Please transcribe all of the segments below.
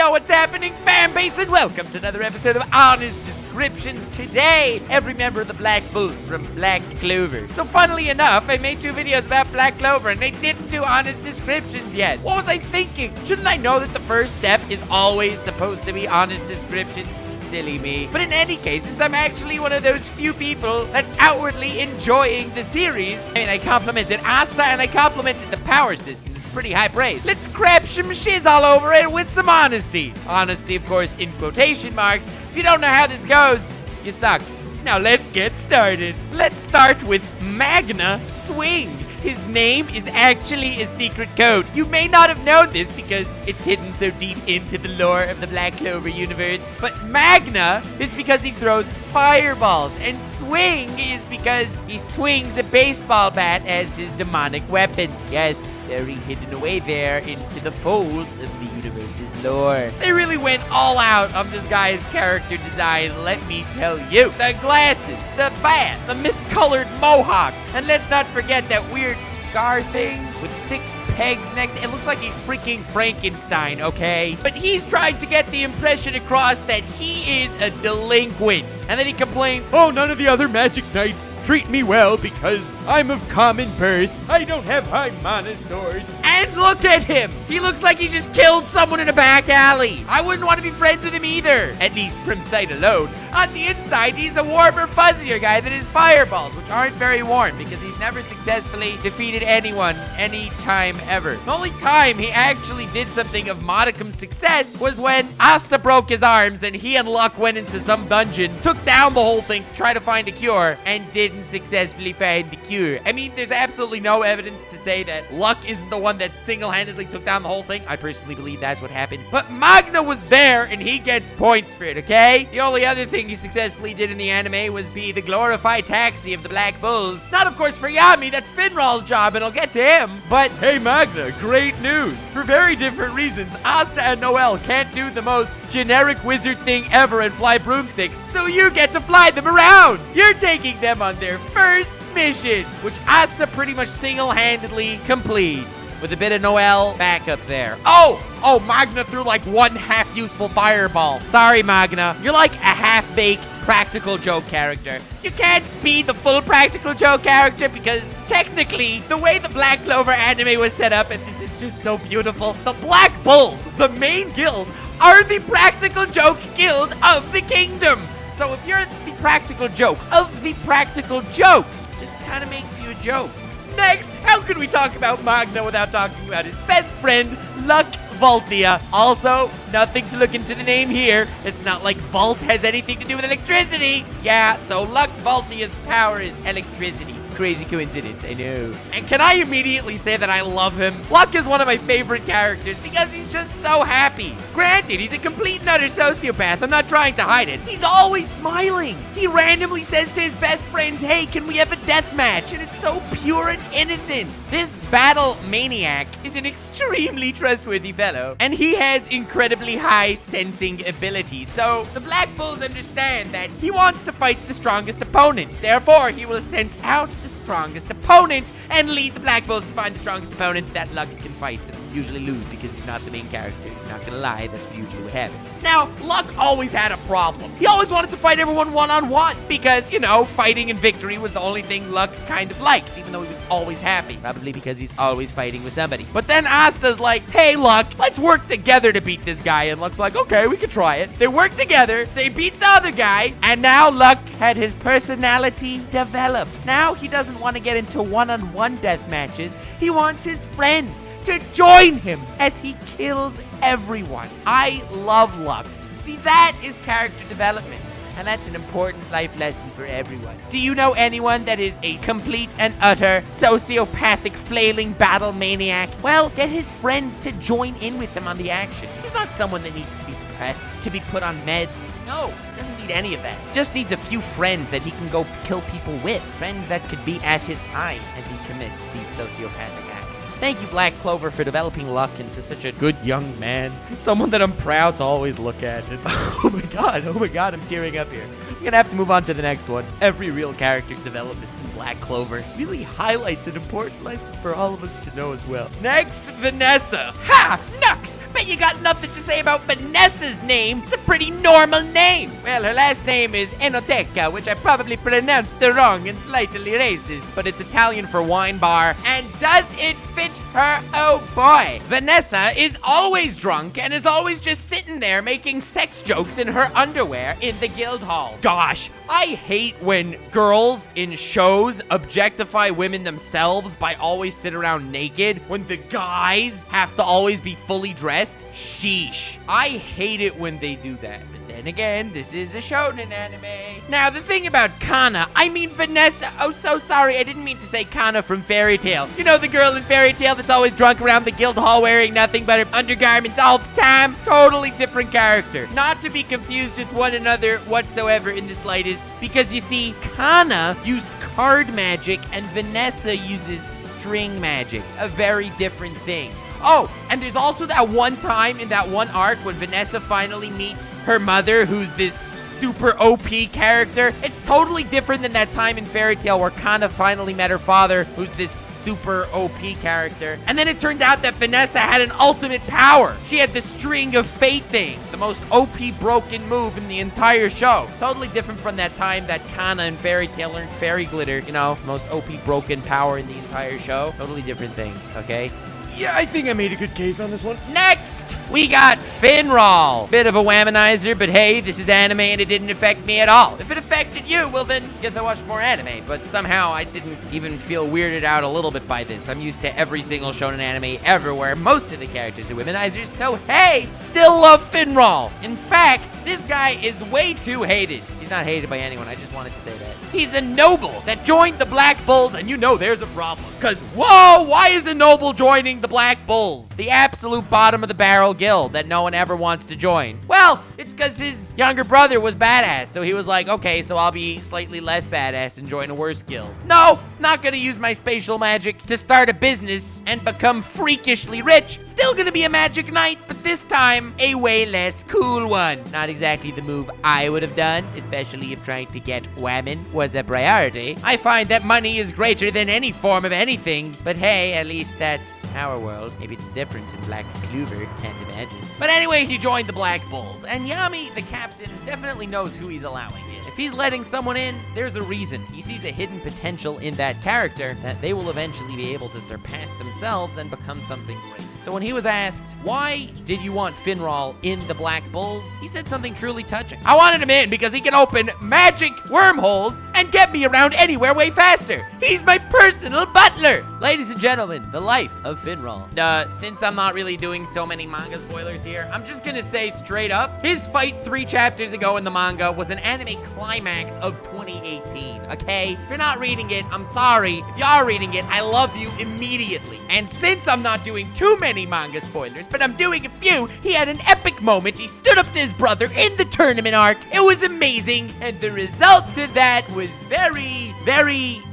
Yo, what's happening, fan base, and welcome to another episode of Honest Descriptions. Today, every member of the Black Bulls from Black Clover. So funnily enough, I made 2 videos about Black Clover, and they didn't do honest descriptions yet. What was I thinking? Shouldn't I know that the first step is always supposed to be honest descriptions? Silly me. But in any case, since I'm actually one of those few people that's outwardly enjoying the series, I complimented Asta and I complimented the power system. Pretty high praise. Let's crap some shiz all over it with some honesty. Honesty, of course, in quotation marks. If you don't know how this goes, you suck. Now let's get started. Let's start with Magna Swing. His name is actually a secret code. You may not have known this because it's hidden so deep into the lore of the Black Clover universe. But Magna is because he throws fireballs, and Swing is because he swings a baseball bat as his demonic weapon. Yes, very hidden away there into the folds of the universe's lore. They really went all out on this guy's character design, let me tell you. The glasses, the bat, the miscolored mohawk, and let's not forget that weird scar thing with 6 pegs next. It looks like he's freaking Frankenstein, okay? But he's trying to get the impression across that he is a delinquent. And then he complains, oh, none of the other magic knights treat me well because I'm of common birth. I don't have high mana stores. And look at him. He looks like he just killed someone in a back alley. I wouldn't want to be friends with him either. At least from sight alone. On the inside, he's a warmer, fuzzier guy than his fireballs, which aren't very warm because he's never successfully defeated anyone any time ever. The only time he actually did something of modicum success was when Asta broke his arms and he and Luck went into some dungeon, took down the whole thing to try to find a cure, and didn't successfully find the cure. There's absolutely no evidence to say that Luck isn't the one that single-handedly took down the whole thing. I personally believe that's what happened. But Magna was there, and he gets points for it, okay? The only other thing he successfully did in the anime was be the glorified taxi of the Black Bulls. Not, of course, for Yami. That's Finral's job, and I'll get to him. But, hey, Magna, great news. For very different reasons, Asta and Noelle can't do the most generic wizard thing ever and fly broomsticks, so you get to fly them around. You're taking them on their first mission, which Asta pretty much single-handedly completes with a bit of Noelle back up there. Oh, Magna threw like 1 half-useful fireball. Sorry, Magna. You're like a half-baked practical joke character. You can't be the full practical joke character because technically, the way the Black Clover anime was set up, and this is just so beautiful, the Black Bulls, the main guild, are the practical joke guild of the kingdom. So if you're the practical joke of the practical jokes, just kind of makes you a joke. Next, how could we talk about Magna without talking about his best friend, Luck Voltia? Also, nothing to look into the name here. It's not like Volt has anything to do with electricity. Yeah, so Luck Voltia's power is electricity. Crazy coincidence, I know. And can I immediately say that I love him? Luck is one of my favorite characters because he's just so happy. Granted, he's a complete and utter sociopath. I'm not trying to hide it. He's always smiling. He randomly says to his best friends, hey, can we have a death match? And it's so pure and innocent. This battle maniac is an extremely trustworthy fellow, and he has incredibly high sensing abilities. So the Black Bulls understand that he wants to fight the strongest opponent. Therefore, he will sense out the strongest opponent and lead the Black Bulls to find the strongest opponent that Luck can fight and usually lose because he's not the main character. Not gonna lie, that's usually what happens. Now, Luck always had a problem. He always wanted to fight everyone one-on-one because, fighting and victory was the only thing Luck kind of liked, even though he was always happy. Probably because he's always fighting with somebody. But then Asta's like, hey, Luck, let's work together to beat this guy. And Luck's like, okay, we can try it. They work together, they beat the other guy, and now Luck had his personality develop. Now he doesn't want to get into one-on-one death matches. He wants his friends to join him as he kills everyone. I love Luck. See, that is character development, and that's an important life lesson for everyone. Do you know anyone that is a complete and utter sociopathic flailing battle maniac? Well, get his friends to join in with him on the action. He's not someone that needs to be suppressed, to be put on meds. No, he doesn't need any of that. He just needs a few friends that he can go kill people with. Friends that could be at his side as he commits these sociopathic acts. Thank you, Black Clover, for developing Luck into such a good young man. Someone that I'm proud to always look at. And oh my god, I'm tearing up here. I'm gonna have to move on to the next one. Every real character development in Black Clover really highlights an important lesson for all of us to know as well. Next, Vanessa. Ha! Nux! But bet you got nothing to say about Vanessa's name. It's a pretty normal name. Well, her last name is Enoteca, which I probably pronounced wrong and slightly racist, but it's Italian for wine bar. And does it fit her? Oh boy. Vanessa is always drunk and is always just sitting there making sex jokes in her underwear in the guild hall. Gosh, I hate when girls in shows objectify women themselves by always sit around naked when the guys have to always be fully dressed. Sheesh. I hate it when they do that. Then again, this is a shonen anime. Now, the thing about Kana, I mean Vanessa. Oh, so sorry. I didn't mean to say Kana from Fairy Tail. You know the girl in Fairy Tail that's always drunk around the guild hall wearing nothing but her undergarments all the time? Totally different character. Not to be confused with one another whatsoever in the slightest, because you see, Kana used card magic and Vanessa uses string magic. A very different thing. Oh, and there's also that one time in that one arc when Vanessa finally meets her mother, who's this super OP character. It's totally different than that time in Fairy Tail where Kana finally met her father, who's this super OP character. And then it turned out that Vanessa had an ultimate power. She had the String of Fate thing, the most OP broken move in the entire show. Totally different from that time that Kana in Fairy Tail learned Fairy Glitter, you know, most OP broken power in the entire show. Totally different thing, okay? Yeah, I think I made a good case on this one. Next, we got Finral. Bit of a womanizer, but hey, this is anime and it didn't affect me at all. If it affected you, well then, guess I watched more anime. But somehow I didn't even feel weirded out a little bit by this. I'm used to every single shonen anime ever where most of the characters are womanizers, so hey, still love Finral. In fact, this guy is way too hated. He's not hated by anyone, I just wanted to say that. He's a noble that joined the Black Bulls, and you know there's a problem. Cause, whoa, why is a noble joining the Black Bulls? The absolute bottom of the barrel guild that no one ever wants to join. Well, it's cause his younger brother was badass, so he was like, okay, so I'll be slightly less badass and join a worse guild. No, not gonna use my spatial magic to start a business and become freakishly rich. Still gonna be a magic knight, but this time, a way less cool one. Not exactly the move I would have done, especially if trying to get women was a priority. I find that money is greater than any form of anything, but hey, at least that's our world. Maybe it's different in Black Clover, can't imagine. But anyway, he joined the Black Bulls, and Yami, the captain, definitely knows who he's allowing in. If he's letting someone in, there's a reason. He sees a hidden potential in that character that they will eventually be able to surpass themselves and become something great. So when he was asked, why did you want Finral in the Black Bulls? He said something truly touching. I wanted him in because he can open magic wormholes and get me around anywhere way faster. He's my personal butler. Ladies and gentlemen, the life of Finral. Since I'm not really doing so many manga spoilers here, I'm just gonna say straight up, his fight 3 chapters ago in the manga was an anime climax of 2018, okay? If you're not reading it, I'm sorry. If you are reading it, I love you immediately. And since I'm not doing too many manga spoilers, but I'm doing a few, he had an epic moment. He stood up to his brother in the tournament arc. It was amazing, and the result to that was very,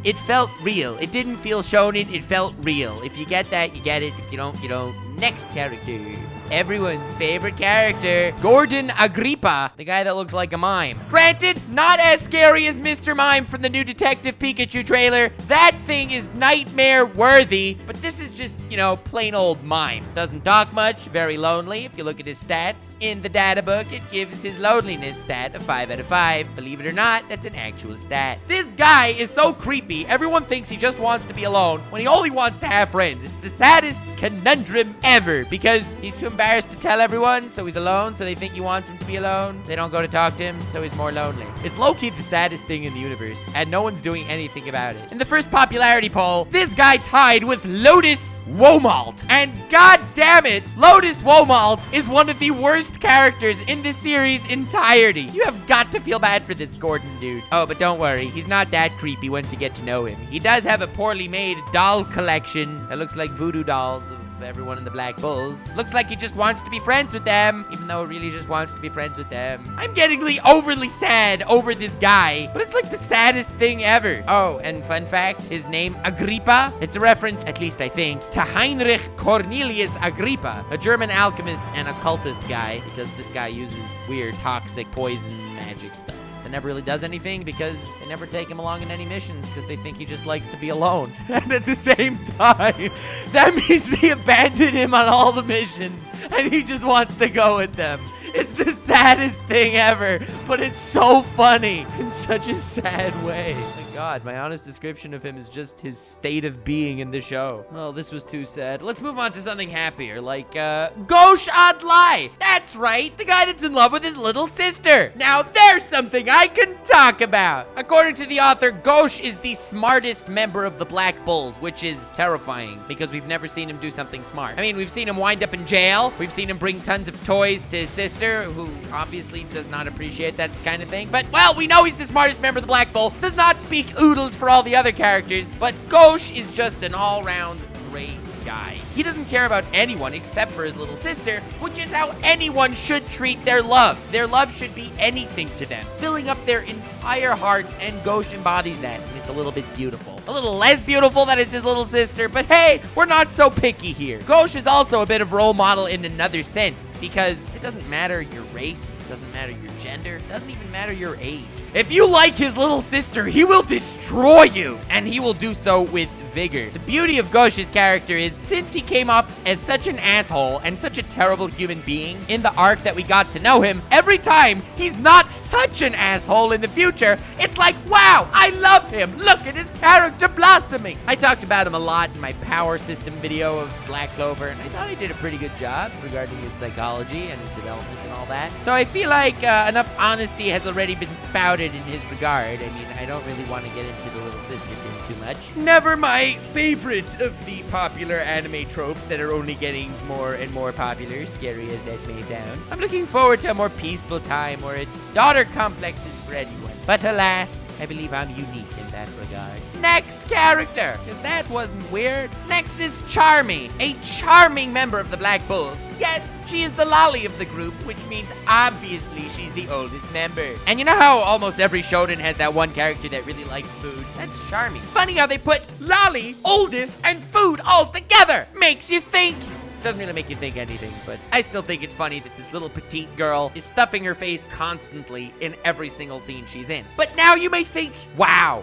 it felt real. It didn't feel shonen, it felt real. If you get that, you get it. If you don't, you don't. Next character. Everyone's favorite character, Gordon Agrippa, the guy that looks like a mime. Granted, not as scary as Mr. Mime from the new Detective Pikachu trailer. That thing is nightmare worthy, but this is just, you know, plain old mime. Doesn't talk much, very lonely if you look at his stats. In the data book, it gives his loneliness stat a 5 out of 5. Believe it or not, that's an actual stat. This guy is so creepy, everyone thinks he just wants to be alone when he only wants to have friends. It's the saddest conundrum ever because he's too embarrassed to tell everyone, so he's alone, so they think he wants him to be alone. They don't go to talk to him, so he's more lonely. It's low-key the saddest thing in the universe, and no one's doing anything about it. In the first popularity poll, this guy tied with Lotus Womalt. And god damn it, Lotus Womalt is one of the worst characters in the series' entirety. You have got to feel bad for this Gordon dude. Oh, but don't worry, he's not that creepy once you get to know him. He does have a poorly made doll collection that looks like voodoo dolls of everyone in the Black Bulls. Looks like he just wants to be friends with them, even though he really just wants to be friends with them. I'm getting overly sad over this guy, but it's like the saddest thing ever. Oh, and fun fact, his name Agrippa, it's a reference, at least I think, to Heinrich Cornelius Agrippa, a German alchemist and occultist guy, because this guy uses weird toxic poison magic stuff. The never really does anything because they never take him along in any missions because they think he just likes to be alone. And at the same time, that means they abandon him on all the missions and he just wants to go with them. It's the saddest thing ever, but it's so funny in such a sad way. Oh my God, my honest description of him is just his state of being in the show. Oh, this was too sad. Let's move on to something happier, like, Gauche adlai. That's right, the guy that's in love with his little sister. Now there's something I can talk about. According to the author, Gauche is the smartest member of the Black Bulls, which is terrifying because we've never seen him do something smart. I mean, we've seen him wind up in jail. We've seen him bring tons of toys to his sister, who obviously does not appreciate that kind of thing. But, well, we know he's the smartest member of the Black Bull. Does not speak oodles for all the other characters. But Gauche is just an all-round great guy. He doesn't care about anyone except for his little sister, which is how anyone should treat their love. Their love should be anything to them, filling up their entire hearts, and Gauche embodies that, and it's a little bit beautiful. A little less beautiful that it's his little sister, but hey, we're not so picky here. Gauche is also a bit of role model in another sense, because it doesn't matter your race, it doesn't matter your gender, it doesn't even matter your age. If you like his little sister, he will destroy you, and he will do so with vigor. The beauty of Gauche's character is, since he came up as such an asshole and such a terrible human being in the arc that we got to know him, every time he's not such an asshole in the future, it's like, wow, I love him. Look at his character blossoming. I talked about him a lot in my power system video of Black Clover, and I thought I did a pretty good job regarding his psychology and his development and all that. So I feel like enough honesty has already been spouted in his regard. I mean, I don't really want to get into the little sister thing too much. Never my favorite of the popular anime tropes that are only getting more and more popular, scary as that may sound. I'm looking forward to a more peaceful time where its daughter complex is for anyone. But alas, I believe I'm unique in that regard. Next character, because that wasn't weird. Next is Charmy, a charming member of the Black Bulls. Yes, she is the lolly of the group, which means obviously she's the oldest member. And you know how almost every shonen has that one character that really likes food? That's Charmy. Funny how they put lolly, oldest, and food all together. Makes you think. Doesn't really make you think anything, but I still think it's funny that this little petite girl is stuffing her face constantly in every single scene she's in. But now you may think, wow,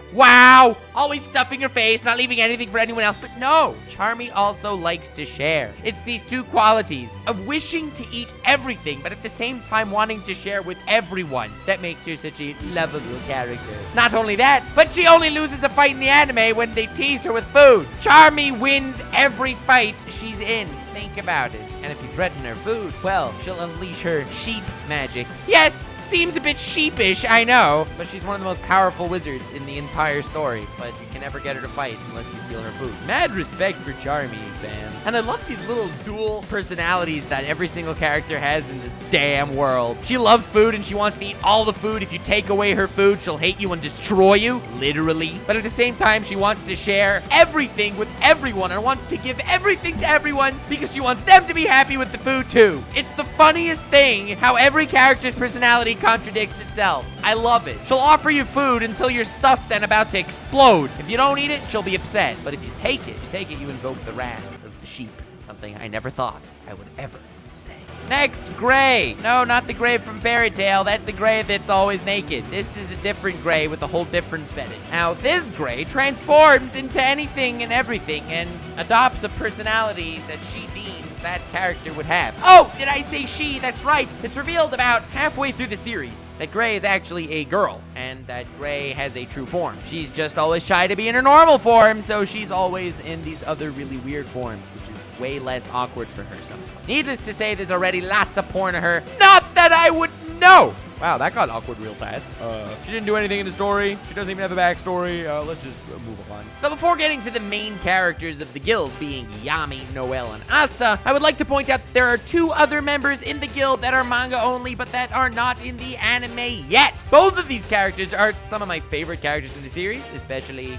always stuffing her face, not leaving anything for anyone else. But no, Charmy also likes to share. It's these two qualities of wishing to eat everything, but at the same time wanting to share with everyone that makes her such a lovable character. Not only that, but she only loses a fight in the anime when they tease her with food. Charmy wins every fight she's in. Think about it. And if you threaten her food, well, she'll unleash her sheep magic. Yes, seems a bit sheepish, I know, but she's one of the most powerful wizards in the entire story. But you can never get her to fight unless you steal her food. Mad respect for Charmy, fam. And I love these little dual personalities that every single character has in this damn world. She loves food and she wants to eat all the food. If you take away her food, she'll hate you and destroy you, literally. But at the same time, she wants to share everything with everyone and wants to give everything to everyone because she wants them to be happy with the food too. It's the funniest thing how every character's personality contradicts itself. I love it. She'll offer you food until you're stuffed and about to explode. If you don't eat it, she'll be upset. But if you take it, you invoke the wrath of the sheep. Something I never thought I would ever say. Next, Gray. No, not the Gray from Fairy Tail. That's a Gray that's always naked. This is a different Gray with a whole different fetish. Now, this Gray transforms into anything and everything and adopts a personality that she deems that character would have. Oh, did I say she? That's right. It's revealed about halfway through the series that Gray is actually a girl and that Gray has a true form. She's just always shy to be in her normal form, so she's always in these other really weird forms, which is way less awkward for her somehow. Needless to say, there's already lots of porn of her. Not that I would know. Wow, that got awkward real fast. She didn't do anything in the story. She doesn't even have a backstory. Let's just move on. So before getting to the main characters of the guild, being Yami, Noelle, and Asta, I would like to point out that there are 2 other members in the guild that are manga only, but that are not in the anime yet. Both of these characters are some of my favorite characters in the series, especially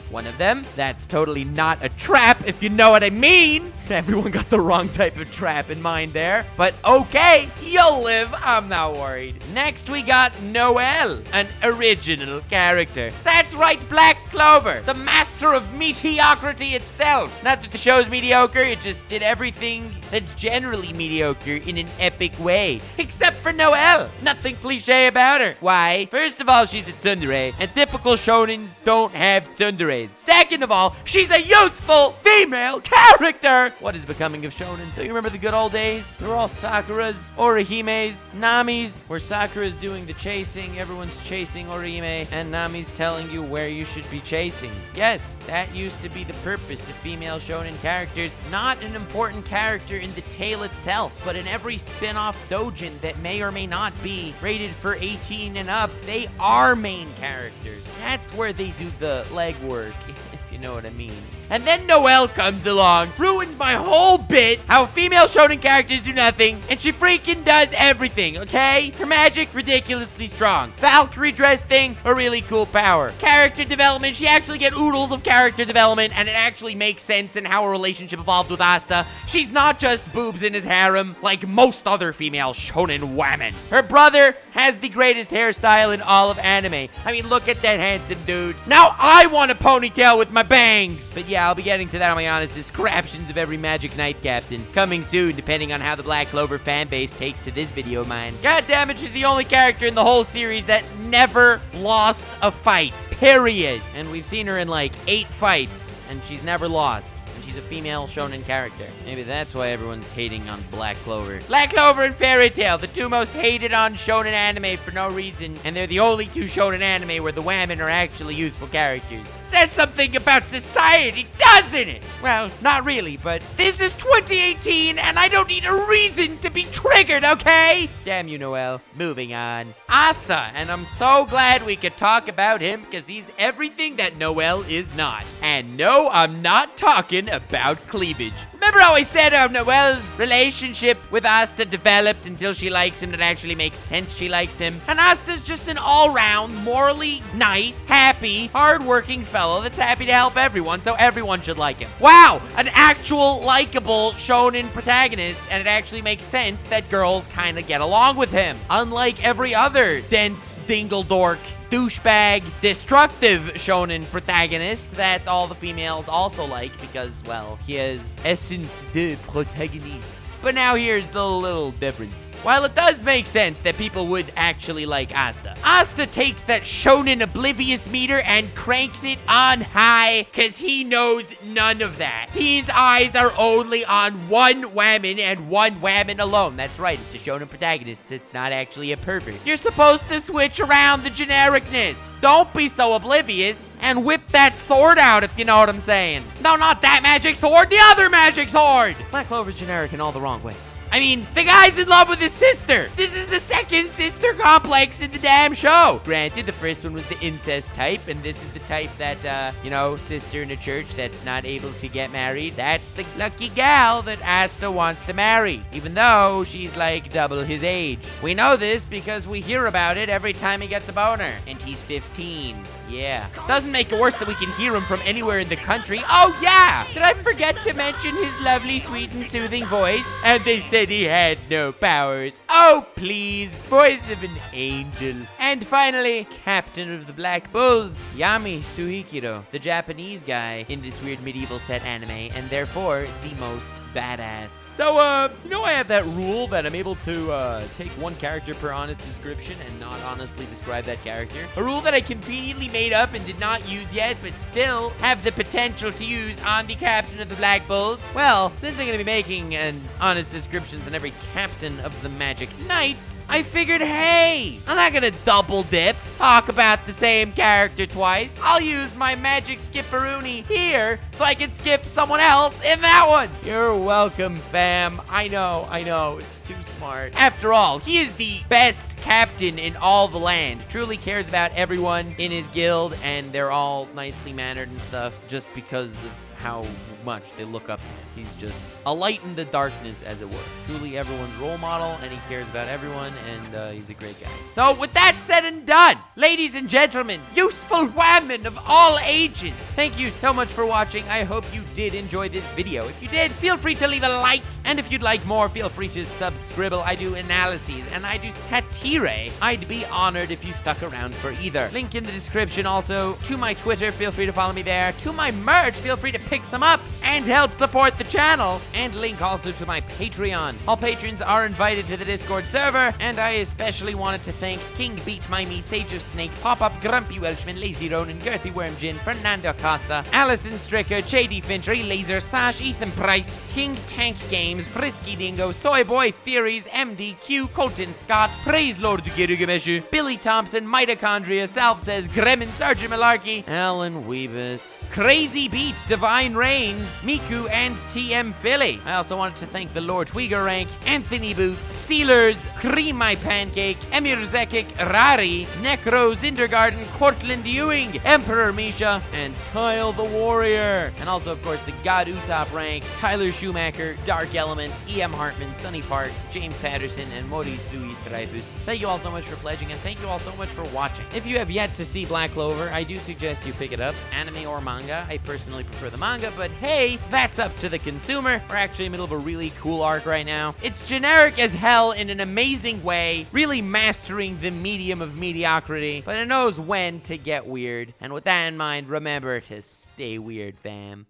one of them. That's totally not a trap, if you know what I mean. Everyone got the wrong type of trap in mind there. But okay, you'll live. I'm not worried. Next, we got Noelle, an original character. That's right, Black Clover, the master of mediocrity itself. Not that the show's mediocre, it just did everything that's generally mediocre in an epic way. Except for Noelle. Nothing cliche about her. Why? First of all, she's a tsundere, and typical shonens don't have tsunderes. Second of all, she's a youthful female character. What is becoming of shonen? Do you remember the good old days? They were all Sakuras, Orihimes, Namis, where Sakura's doing the chasing, everyone's chasing Orihime, and Nami's telling you where you should be chasing. Yes, that used to be the purpose of female shonen characters. Not an important character in the tale itself, but in every spin-off doujin that may or may not be rated for 18 and up, they are main characters. That's where they do the legwork, if you know what I mean. And then Noelle comes along, ruins my whole bit, how female shonen characters do nothing, and she freaking does everything, okay? Her magic, ridiculously strong. Valkyrie dress thing, a really cool power. Character development, she actually get oodles of character development, and it actually makes sense in how her relationship evolved with Asta. She's not just boobs in his harem, like most other female shonen women. Her brother has the greatest hairstyle in all of anime. I mean, look at that handsome dude. Now I want a ponytail with my bangs. But yeah, I'll be getting to that on my honest descriptions of every Magic Knight captain. Coming soon, depending on how the Black Clover fanbase takes to this video of mine. Goddammit, she's the only character in the whole series that never lost a fight. Period. And we've seen her in like 8 fights, and she's never lost. She's a female shonen character. Maybe that's why everyone's hating on Black Clover. Black Clover and Fairy Tail, the two most hated on shonen anime for no reason, and they're the only 2 shonen anime where the women are actually useful characters. Says something about society, doesn't it? Well, not really, but this is 2018, and I don't need a reason to be triggered, okay? Damn you, Noelle. Moving on. Asta, and I'm so glad we could talk about him, because he's everything that Noelle is not. And no, I'm not talking about cleavage. Remember how I said how Noelle's relationship with Asta developed until she likes him? That actually makes sense she likes him. And Asta's just an all-round, morally nice, happy, hard-working fellow that's happy to help everyone, so everyone should like him. Wow! An actual likable shonen protagonist, and it actually makes sense that girls kind of get along with him. Unlike every other dense dingle-dork douchebag, destructive shonen protagonist that all the females also like because, well, he has essence de protagoniste. But now here's the little difference. While it does make sense that people would actually like Asta, Asta takes that shonen oblivious meter and cranks it on high, cause he knows none of that. His eyes are only on one woman and one woman alone. That's right, it's a shonen protagonist. It's not actually a pervert. You're supposed to switch around the genericness. Don't be so oblivious and whip that sword out, if you know what I'm saying. No, not that magic sword, the other magic sword! Black Clover's generic in all the wrong ways. I mean, the guy's in love with his sister. This is the second sister complex in the damn show. Granted, the first one was the incest type, and this is the type that, you know, sister in a church that's not able to get married. That's the lucky gal that Asta wants to marry, even though she's like double his age. We know this because we hear about it every time he gets a boner, and he's 15. Yeah. Doesn't make it worse that we can hear him from anywhere in the country. Oh, yeah! Did I forget to mention his lovely, sweet, and soothing voice? And they said he had no powers. Oh, please. Voice of an angel. And finally, Captain of the Black Bulls, Yami Sukehiro, the Japanese guy in this weird medieval set anime, and therefore the most badass. So, you know I have that rule that I'm able to take one character per honest description and not honestly describe that character. A rule that I conveniently made up and did not use yet, but still have the potential to use on the Captain of the Black Bulls. Well, since I'm going to be making an honest descriptions on every captain of the Magic Knights, I figured, hey, I'm not going to double dip, talk about the same character twice. I'll use my magic skipperoonie here so I can skip someone else in that one. You're welcome, fam. I know, it's too smart. After all, he is the best captain in all the land. Truly cares about everyone in his guild, and they're all nicely mannered and stuff just because of how much they look up to him. He's just a light in the darkness, as it were. Truly everyone's role model, and he cares about everyone, and he's a great guy. So with that said and done, ladies and gentlemen, useful women of all ages, thank you so much for watching. I hope you did enjoy this video. If you did, feel free to leave a like, and if you'd like more, feel free to subscribe. I do analyses, and I do satire. I'd be honored if you stuck around for either. Link in the description also to my Twitter. Feel free to follow me there. To my merch, feel free to pick some up and help support the channel. And link also to my Patreon. All patrons are invited to the Discord server, and I especially wanted to thank King Beat My Meat, Sage of Snake, Pop-Up, Grumpy Welshman, Lazy Ronan, Girthy Wormgin, Fernando Costa, Alison Stricker, JD Fintry, Laser Sash, Ethan Price, King Tank Games, Frisky Dingo, Soy Boy Theories, MDQ, Colton Scott, Praise Lord Girugameshu, Billy Thompson, Mitochondria, Self Says, Gremmin, Sergeant Malarkey, Alan Weebus, Crazy Beat, Divine Reigns, Miku, and TM Philly. I also wanted to thank the Lord Tweeger Rank, Anthony Booth, Steelers, Cream My Pancake, Emir Zekic, Rari, Necro, Zindergarten, Cortland Ewing, Emperor Misha, and Kyle the Warrior. And also, of course, the God Usopp Rank, Tyler Schumacher, Dark Element, EM Hartman, Sonny Parks, James Patterson, and Maurice Louis Dreyfus. Thank you all so much for pledging, and thank you all so much for watching. If you have yet to see Black Clover, I do suggest you pick it up, anime or manga. I personally prefer the manga, but hey, that's up to the consumer. We're actually in the middle of a really cool arc right now. It's generic as hell in an amazing way, really mastering the medium of mediocrity, but it knows when to get weird. And with that in mind, remember to stay weird, fam.